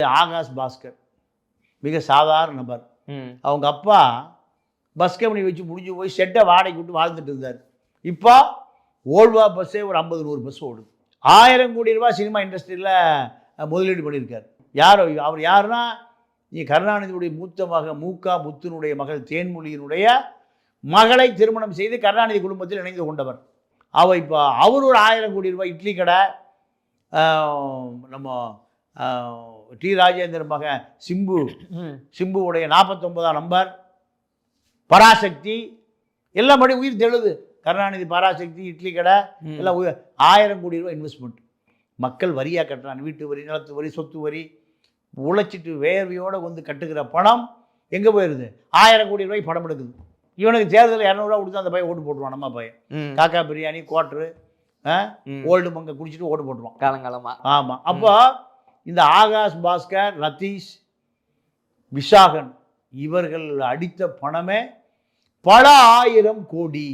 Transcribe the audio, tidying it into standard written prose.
ஆகாஷ் பாஸ்கர் மிக சாதாரண நபர். அவங்க அப்பா பஸ் கம்பெனி வச்சு முடிஞ்சு போய் ஷெட்டை வாடகைக்கு விட்டு வாழ்ந்துட்டு இருந்தார். இப்போ ஓல்வா பஸ்ஸே ஒரு 50-100 பஸ் ஓடுது. 1000 கோடி ரூபாய் சினிமா இண்டஸ்ட்ரியில் முதலீடு பண்ணியிருக்கார். யார் அவர்? யாருன்னா நீ கருணாநிதியுடைய மூத்த மக மூகா முத்துனுடைய மகள் தேன்மொழியினுடைய மகளை திருமணம் செய்து கருணாநிதி குடும்பத்தில் இணைந்து கொண்டவர். இப்போ அவர் ஒரு 1000 கோடி ரூபாய் இட்லி கடை, நம்ம டி ராஜேந்திரன் மகன் சிம்புவுடைய 49ஆம் நம்பர், பராசக்தி எல்லாம் படி உயிர் தெழுது. கருணாநிதி, பராசக்தி, இட்லி கடை எல்லாம் 1000 கோடி ரூபாய் இன்வெஸ்ட்மெண்ட். மக்கள் வரியாக கட்டுறான். வீட்டு வரி, நிலத்து வரி, சொத்து வரி, உழைச்சிட்டு வேர்வையோடு வந்து கட்டுக்கிற பணம் எங்கே போயிடுது? 1000 கோடி ரூபாய் படம் எடுக்குது. இவனுக்கு தேர்தலில் 200 ரூபா கொடுத்து அந்த பையன் ஓட்டு போட்டுருவான். நம்ம பையன் காக்கா பிரியாணி, குவாட்ரு, ஓல்டு மங்க குடிச்சிட்டு ஓட்டு போட்டுருவான் காலங்காலமாக. ஆமாம். அப்போ இந்த ஆகாஷ் பாஸ்கர், ரதீஷ், விஷாகன் இவர்கள் அடித்த பணமே பல 1000 கோடி.